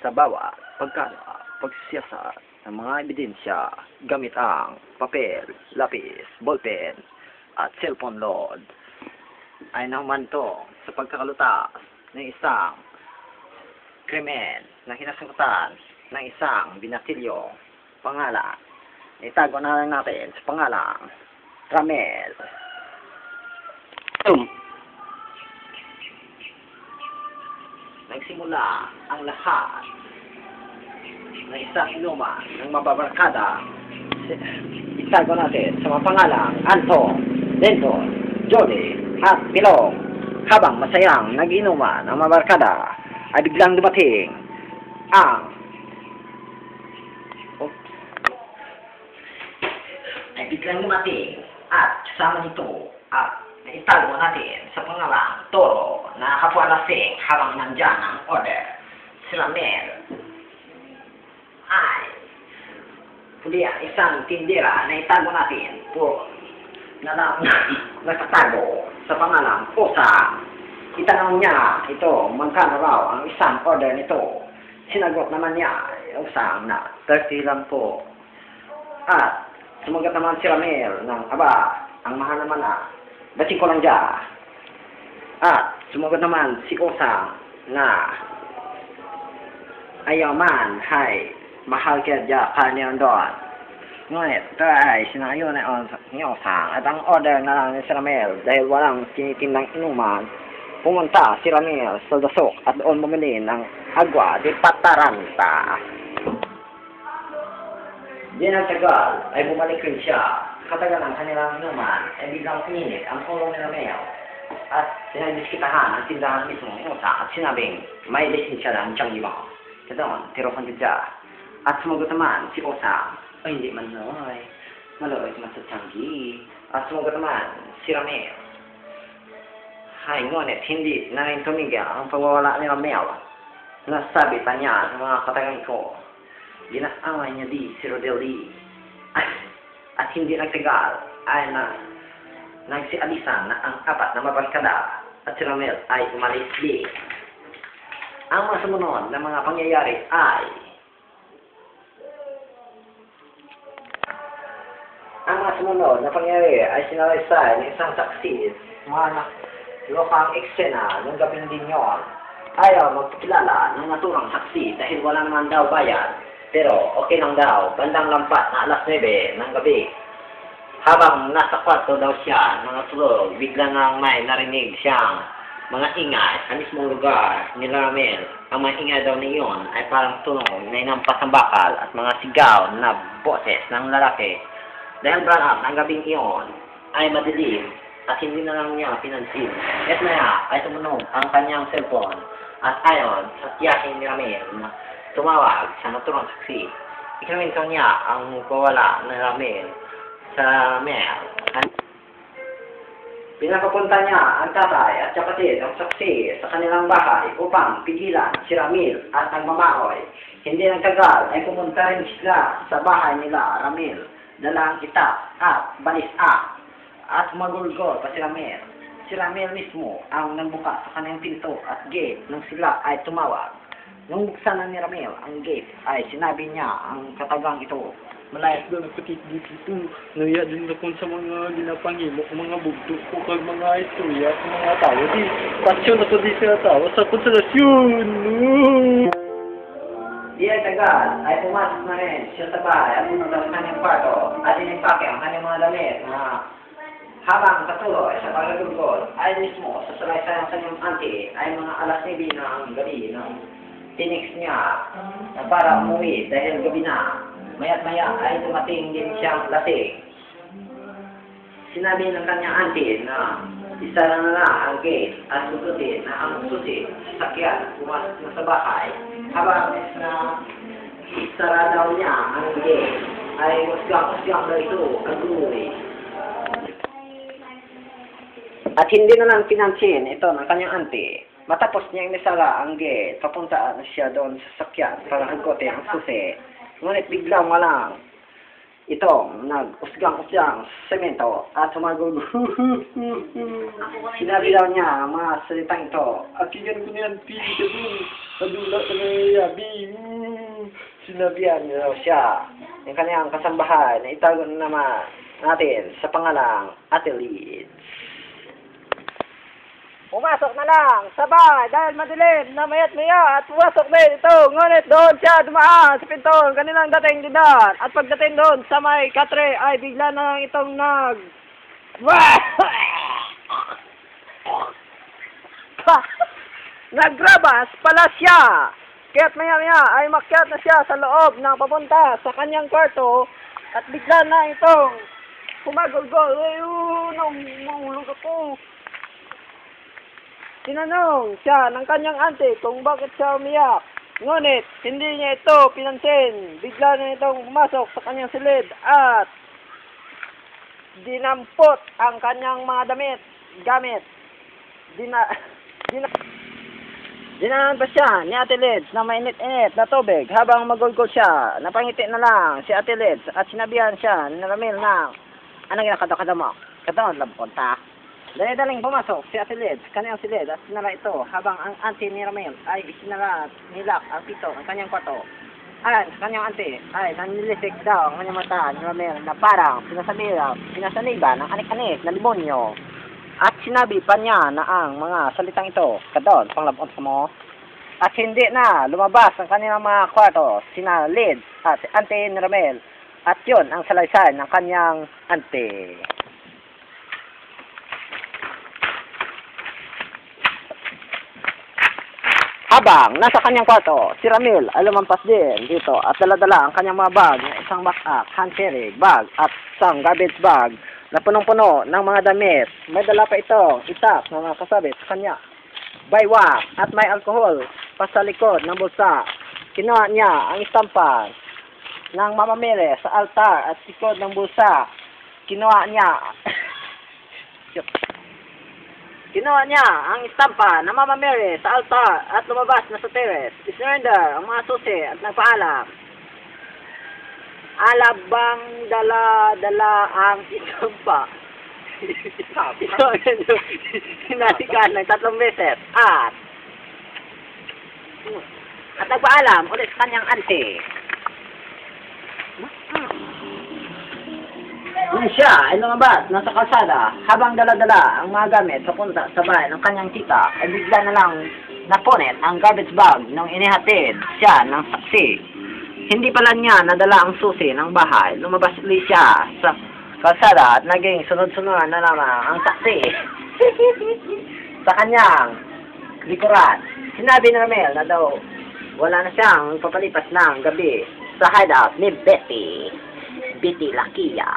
sa bawat pagsisiyasat ng mga ebidensya gamit ang papel, lapis, ballpen, at cellphone load ay nahumanto sa pagkakalutas ng isang krimen na kinasangkutan ng isang binatilyong pangalan. Itago na lang natin sa pangalang Ramel. Nagsimula ang lahat ng isang inuman ng mababarkada. Itago natin sa mga pangalang Anton, Denton, Jody, at Pilong. Habang masayang nag-inuman ang mabarkada, ay biglang dumating ang at kasama nito at itago natin sa pangalang Toro na kapwa lasing habang nandyan ang order. Si Ramel ay huli ang isang tindera na itago natin po na nagtatago sa pangalang Osa. Itanong niya ito magkano raw ang isang order nito. Sinagot naman niya Osa na 30 lang po. At sumagot naman si Ramel ng aba, ang mahal naman batiin ko lang dyan. At sumagot naman si Osa na ayaw man, hay, mahal kaya dyan, kanya doon. Ngunit, ito ay sinayo ni Osa at ang order na lang ni si Ramel dahil walang tinitindang inuman. Pumunta si Ramel sa dasok at doon bumili ng agwa de pataranta. Di nagtagal ay bumalik rin siya. Katagal ng kanilang inuman ay biglang uminit ang ulo ni Ramel at sinadiskitahan ang tindahan mismo ng Osa at sinabing may lisensya lang siyang iba. Doon, tirokan siya. At sumagot naman si Osa, ay hindi man noy, maloy man sa tiyanggi. At sumagot naman si Ramel, hay ngunit hindi na rin tumigil ang pagwawala ni Ramel. Nasabi pa niya ng mga katagang ko, ginaaway niya di si Rodeli. At hindi nagtagal ay nagsialisan na ang apat na mabarkada at si Ramel ay umalis din. Ang mga sumunod na mga pangyayari ay sinalaysay ng isang saksi mga lokang eksena ng gabing din yon. Ayaw magpakilala ng naturang saksi dahil wala naman daw bayad. Pero okay lang daw, bandang lampat na alas 9 ng gabi. Habang nasa kwarto daw siya, natulog, bigla nang may narinig siyang mga ingay sa mismong lugar ni Ramel. Ang mga ingay daw niyon ay parang tunog na inampas ng bakal at mga sigaw na boses ng lalaki. Dahil branap ng gabing iyon ay madilim at hindi na lang niya pinansin. At maya ay tumunog ang kanyang cellphone at ayon sa tiyakin ni Ramel na tumawag sa naturang saksi. Ikinawinto niya ang pawala ng Ramel sa mail. Pinapapunta niya ang tatay at kapatid ng saksi sa kanilang bahay upang pigilan si Ramel at nagmamaoy. Hindi nagtagal ay pumunta rin sila sa bahay nila Ramel. Dalang itak at balisa at magulgol pa si Ramel. Si Ramel mismo ang nagbuka sa kanyang pinto at gate nang sila ay tumawag. Nung buksan na ni Ramel ang gate ay sinabi niya ang katagang ito. Malayas doon ang patik dito. Naya din ako sa mga ginapangimok, mga bugto ko kag mga istorya at mga tao. Di, pasyon na to di sila tao sa konsolasyon. Di ay tagal ay pumasok na rin siya sa bahay at pumunta sa kanyang kwarto at inimpake ang kanyang mga damit na habang katuloy sa pagkagulgol ay mismo sa salaysay ng kanyang auntie ay mga alas 9 ng gabi ng tinext niya na para umuwi dahil gabi na. Maya't maya ay dumating din siyang lasing. Sinabi ng kanyang auntie na isara na lang ang gate at susutin na ang susi sa sakyan pumasok na sa bahay. Habang na isara daw niya ang gate ay usgang-usgang daw ito ang uwi. At hindi na lang pinansin ito ng kanyang auntie. Matapos niyang nisara ang gate, papunta na siya doon sa sakyan para hugotin ang susi. Ngunit biglang walang itong nag-usgang-usgang semento at sumagod. Sinabi daw niya ang mga salitang ito. Akigan ko na yan, pili ka dun. Padula ka na yabi. Sinabihan Yan raw siya. Yung kanyang kasambahay na itago na naman natin sa pangalang Ate Lids. Pumasok na lang sa bahay dahil madilim na mayat maya at pumasok din ito. Ngunit doon siya dumaan sa pinto kanilang dating dinaan. At pagdating doon sa may katre ay bigla na lang itong nagrabas pala siya. Kaya't maya ay makyat na siya sa loob ng papunta sa kanyang kwarto at bigla na itong kumagulgol. Ayun, nahulog ako. Tinanong siya ng kanyang auntie kung bakit siya umiyak. Ngunit hindi niya ito pinansin. Bigla na itong pumasok sa kanyang silid at dinampot ang kanyang mga gamit. Dinaan pa siya ni Ate Lids na mainit-init na tubig habang magulgol siya. Napangiti na lang si Ate Lids at sinabihan siya ni Ramil na anong ginakadakada mo? Kataon lang punta. Dali-daling pumasok si Ate Lids, kanyang silid at sinara ito habang ang auntie ni Ramil ay isinara nilak ang pito ang kanyang kwarto. Ayan, sa kanyang auntie ay nanilisik daw ang kanyang mata ni Ramil na parang pinasaniban ng anik-anik na demonyo. At sinabi pa niya na ang mga salitang ito, kadon, panglabot mo. At hindi na lumabas ang kanilang mga kwarto, sina Lids at auntie ni Ramil. At yun ang salaysay ng kanyang auntie. Habang nasa kanyang kwarto, si Ramil ay lumampas din dito at dala-dala ang kanyang mga bag na isang backpack, hand carry bag at isang garbage bag na punong-puno ng mga damit. May dala pa itong itak na mga kasabit sa kanya. Baywak at may alcohol pa sa likod ng bulsa. Kinuha niya ang istampa ng Mama Mary sa altar at likod ng bulsa. Kinuha niya ang istampa ng Mama Mary sa altar at lumabas na sa terrace. Isurrender ang mga susi at nagpaalam. Alabang dala-dala ang istampa. Ito sinalikan ng 3 beses at nagpaalam ulit sa kanyang auntie. Nung siya ay lumabas nasa kalsada habang dala-dala ang mga gamit papunta sa bahay ng kanyang tita ay bigla na lang napunit ang garbage bag nung inihatid siya ng saksi. Hindi pala niya nadala ang susi ng bahay. Lumabas ulit siya sa kalsada at naging sunod-sunod na naman ang saksi sa kanyang likuran. Sinabi ni Ramil na daw wala na siyang papalipas ng gabi sa hideout ni Betty Lakia.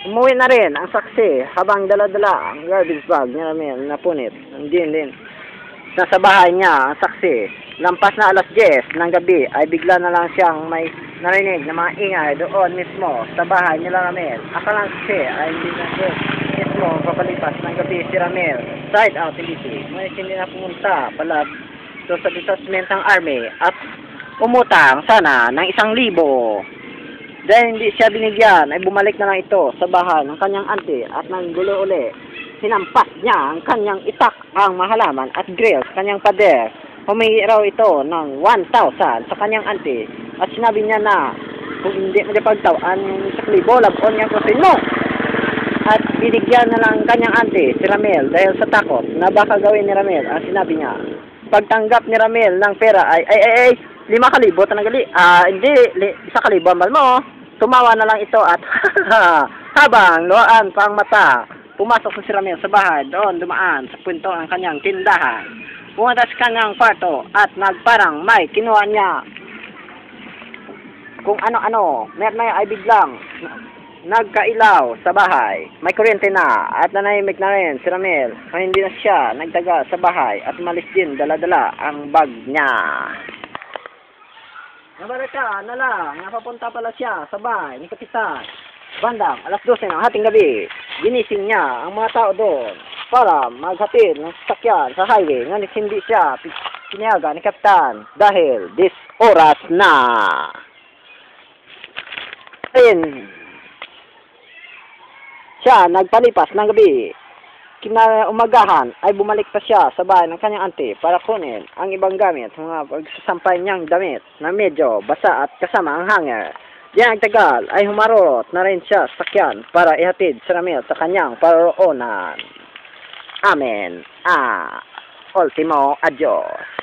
Umuwi na rin ang saksi habang dala-dala ang garbage bag ni Ramil na punit. Din. Nasa bahay niya ang saksi. Lampas na 10:00 ng gabi ay bigla na lang siyang may narinig na mga ingay doon mismo sa bahay nila Ramil. Akalang saksi ay hindi na doon mismo papalipas ng gabi si Ramil. Side out hindi. Ngunit hindi na pumunta pala so sa detachment ng army at umutang sana ng 1,000. Dahil hindi siya binigyan, ay bumalik na lang ito sa bahay ng kanyang auntie at nanggulo uli. Sinampas niya ang kanyang itak ang mahalaman at grill sa kanyang pader. Humingi raw ito ng 1,000 sa kanyang auntie at sinabi niya na kung hindi magpagtawaan yung 1,000, labon niya kung sino. At binigyan na lang kanyang auntie si Ramil dahil sa takot na baka gawin ni Ramil ang sinabi niya. Pagtanggap ni Ramil ng pera ay 5,000 tanagali. Hindi, 1,000 ambal mo. Tumawa na lang ito at habang luhaan pa ang mata, pumasok si Ramil sa bahay, doon dumaan sa pinto ng kanyang tindahan. Pumunta sa kanyang kwarto at nagparang may kinuha niya kung ano-ano. Maya ay biglang nagkailaw sa bahay. May kuryente na at nanahimik na rin si Ramil. Kaya hindi na siya nagtaga sa bahay at malis din dala-dala ang bag niya. Nabalita na lang, napapunta pala siya sa bahay ni Kapitan. Bandang 12:00 ng hating gabi, ginising niya ang mga tao doon para maghatid ng sasakyan sa highway. Ngunit hindi siya pinayagan ni Kapitan dahil oras na. Ayun, siya nagpalipas ng gabi kinaumagahan ay bumalik pa siya sa bahay ng kanyang auntie para kunin ang ibang gamit, mga pagsasampay niyang damit na medyo basa at kasama ang hanger. Diyan nagtagal ay humarurot na rin siya sa sakyan para ihatid si Ramil sa kanyang paroroonan. Amen. Ultimo, adios.